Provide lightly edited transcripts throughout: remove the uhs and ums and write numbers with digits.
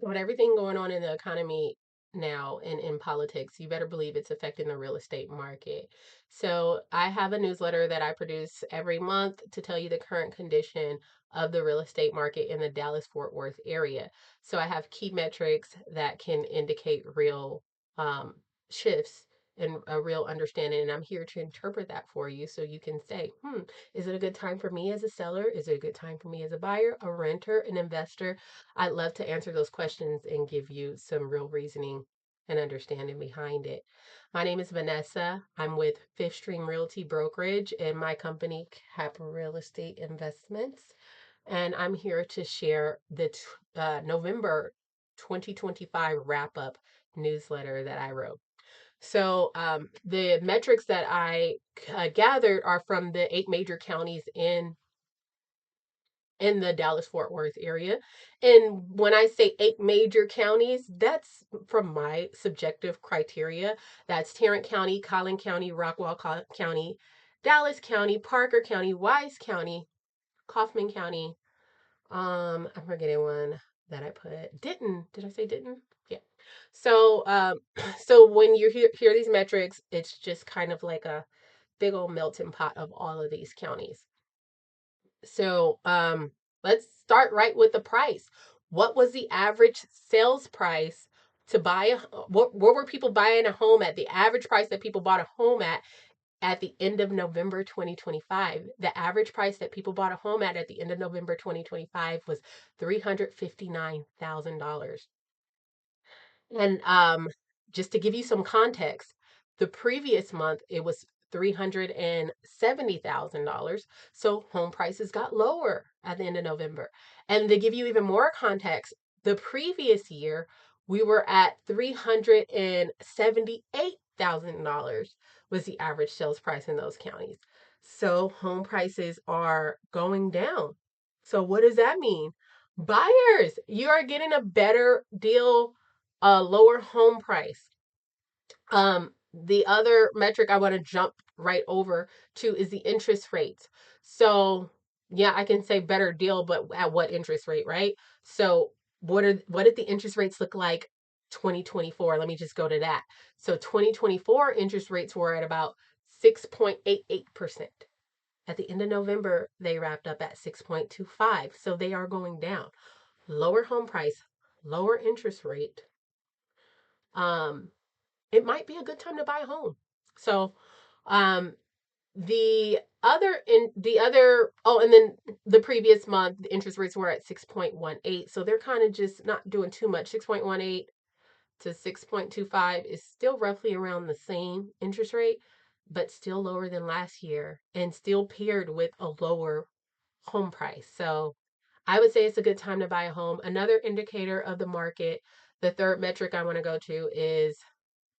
With everything going on in the economy now and in politics, you better believe it's affecting the real estate market. So, I have a newsletter that I produce every month to tell you the current condition of the real estate market in the Dallas Fort Worth area. So, I have key metrics that can indicate real um, shifts and a real understanding. And I'm here to interpret that for you so you can say, is it a good time for me as a seller? Is it a good time for me as a buyer, a renter, an investor? I'd love to answer those questions and give you some real reasoning and understanding behind it. My name is Vanessa. I'm with Fifth Stream Realty Brokerage and my company, Cap Real Estate Investments. And I'm here to share the November 2025 wrap up newsletter that I wrote. So, the metrics that I gathered are from the 8 major counties in the Dallas Fort Worth area. And when I say 8 major counties, that's from my subjective criteria. That's Tarrant County, Collin County, Rockwall County, Dallas County, Parker County, Wise County, Kaufman County. I'm forgetting one that I put. Denton. Did I say Denton? Yeah. So, so when you hear these metrics, it's just kind of like a big old melting pot of all of these counties. So, let's start right with the price. What was the average sales price to buy what were people buying a home at? The average price that people bought a home at the end of November 2025. The average price that people bought a home at the end of November 2025 was $359,000. And just to give you some context, the previous month it was $370,000. So home prices got lower at the end of November. And to give you even more context, the previous year we were at $378,000 was the average sales price in those counties. So home prices are going down. So what does that mean? Buyers, you are getting a better deal, a lower home price. The other metric I want to jump right over to is the interest rates. So, yeah, I can say better deal, but at what interest rate, right? So, what did the interest rates look like 2024? Let me just go to that. So, 2024 interest rates were at about 6.88%. At the end of November, they wrapped up at 6.25. So, they are going down. Lower home price, lower interest rate. Um, it might be a good time to buy a home. So, um, and then the previous month, the interest rates were at 6.18. So they're kind of just not doing too much. 6.18 to 6.25 is still roughly around the same interest rate, but still lower than last year and still paired with a lower home price. So I would say it's a good time to buy a home. Another indicator of the market, the third metric I want to go to is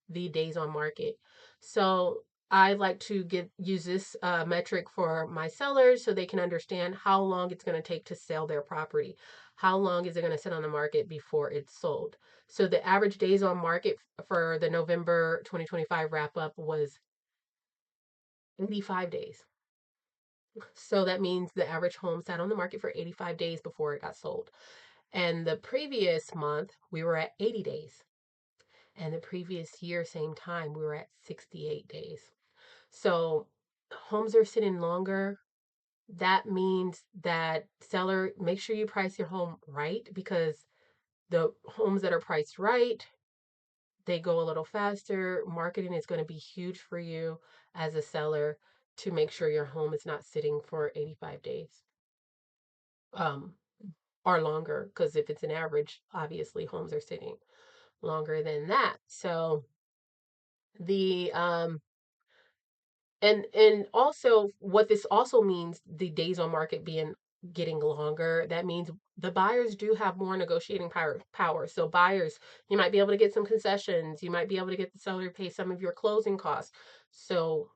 the days on market. So I like to use this metric for my sellers so they can understand how long it's going to take to sell their property. How long is it going to sit on the market before it's sold? So the average days on market for the November 2025 wrap up was 85 days. So that means the average home sat on the market for 85 days before it got sold. And the previous month, we were at 80 days. And the previous year, same time, we were at 68 days. So homes are sitting longer. That means that seller, make sure you price your home right, because the homes that are priced right, they go a little faster. Marketing is going to be huge for you as a seller to make sure your home is not sitting for 85 days. Um, or longer, because if it's an average, obviously homes are sitting longer than that. So the and also what this also means, the days on market being getting longer, that means the buyers do have more negotiating power. So buyers, you might be able to get some concessions, you might be able to get the seller to pay some of your closing costs. So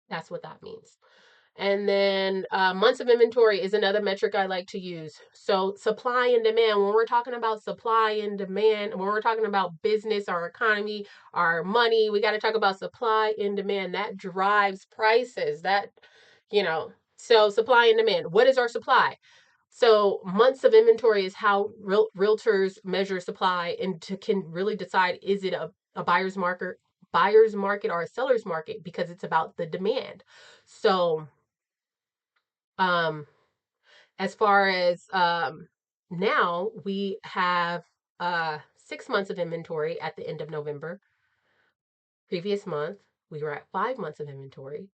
that's what that means. And then months of inventory is another metric I like to use. So supply and demand, when we're talking about supply and demand, when we're talking about business, our economy, our money, we got to talk about supply and demand. That drives prices. So supply and demand. What is our supply? So months of inventory is how realtors measure supply and can really decide, is it a buyer's market or a seller's market, because it's about the demand. So um as far as now we have 6 months of inventory at the end of November. Previous month we were at 5 months of inventory,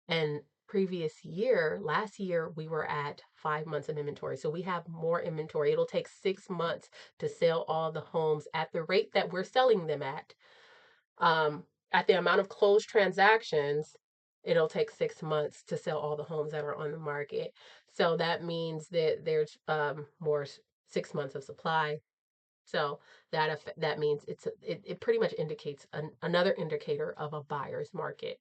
and previous year, last year, we were at 5 months of inventory. So we have more inventory. It'll take 6 months to sell all the homes at the rate that we're selling them um, at the amount of closed transactions. It'll take 6 months to sell all the homes that are on the market. So that means that there's more 6 months of supply. So that means it pretty much indicates another indicator of a buyer's market.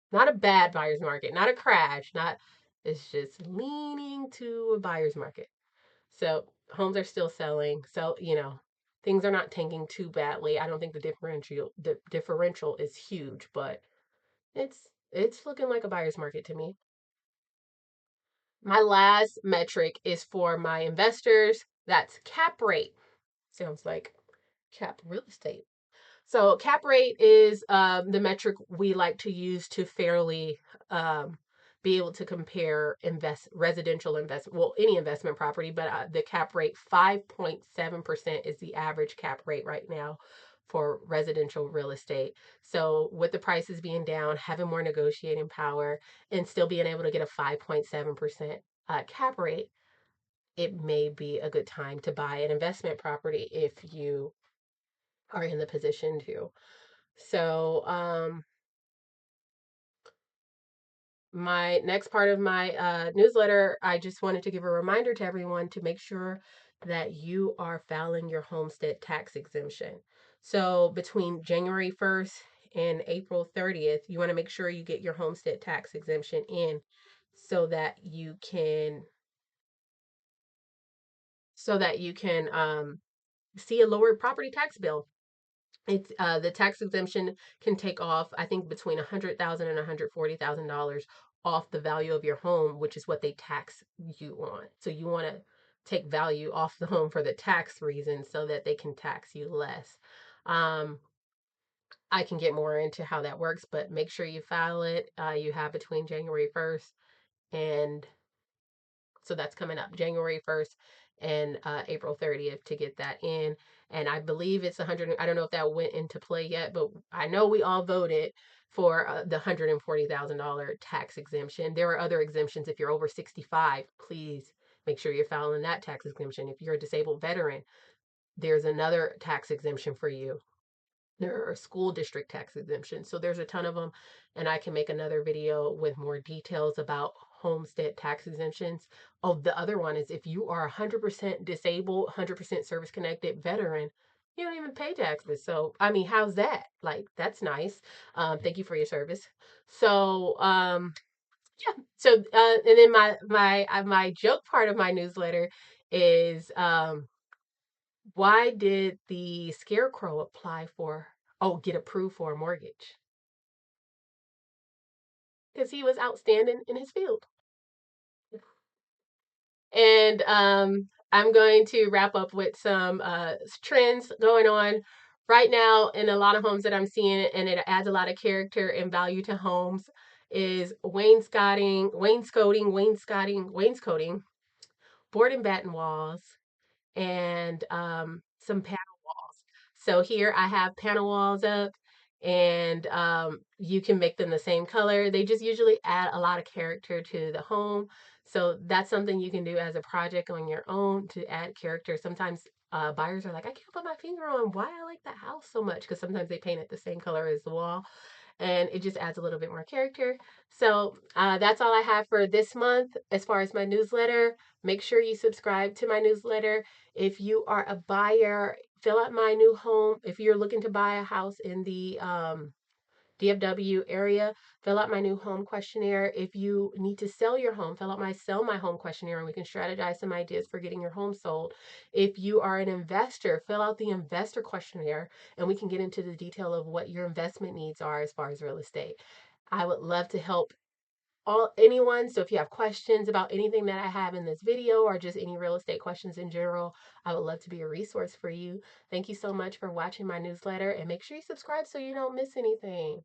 Not a bad buyer's market, not a crash, not, it's just leaning to a buyer's market. So homes are still selling. So, things are not tanking too badly. I don't think the differential is huge, but it's looking like a buyer's market to me. My last metric is for my investors. That's cap rate. Sounds like cap real estate. So cap rate is the metric we like to use to fairly be able to compare residential investment, well, any investment property, but the cap rate 5.7% is the average cap rate right now for residential real estate. So with the prices being down, having more negotiating power, and still being able to get a 5.7% cap rate, it may be a good time to buy an investment property if you are in the position to. So, my next part of my newsletter, I just wanted to give a reminder to everyone to make sure that you are filing your homestead tax exemption. So, between January 1st and April 30th, you want to make sure you get your homestead tax exemption in so that you can see a lower property tax bill. It's the tax exemption can take off, I think, between $100,000 and $140,000 off the value of your home, which is what they tax you on. So you want to take value off the home for the tax reason so that they can tax you less. Um, I can get more into how that works, but make sure you file it. You have between January 1st and so that's coming up January 1st and April 30th to get that in. And I believe it's 100. I don't know if that went into play yet, but I know we all voted for the $140,000 tax exemption. There are other exemptions. If you're over 65, please make sure you're filing that tax exemption. If you're a disabled veteran, there's another tax exemption for you. There are school district tax exemptions. So there's a ton of them. And I can make another video with more details about homestead tax exemptions. Oh, the other one is if you are 100% disabled, 100% service connected veteran, you don't even pay taxes. So, I mean, how's that? Like, that's nice. Thank you for your service. So, yeah. So, and then my joke part of my newsletter is why did the scarecrow get approved for a mortgage? Because he was outstanding in his field. And I'm going to wrap up with some trends going on right now in a lot of homes that I'm seeing, and it adds a lot of character and value to homes. Is wainscoting, board and batten walls, and some panel walls. So here I have panel walls up, and you can make them the same color. They just usually add a lot of character to the home. So that's something you can do as a project on your own to add character. Sometimes buyers are like, I can't put my finger on why I like the house so much, because sometimes they paint it the same color as the wall, and it just adds a little bit more character. So that's all I have for this month as far as my newsletter. Make sure you subscribe to my newsletter. If you are a buyer, fill out my new home. If you're looking to buy a house in the DFW area, fill out my new home questionnaire. If you need to sell your home, fill out my sell my home questionnaire, and we can strategize some ideas for getting your home sold. If you are an investor, fill out the investor questionnaire, and we can get into the detail of what your investment needs are as far as real estate. I would love to help all anyone. So if you have questions about anything that I have in this video or just any real estate questions in general, I would love to be a resource for you. Thank you so much for watching my newsletter, and make sure you subscribe so you don't miss anything.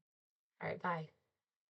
All right, bye.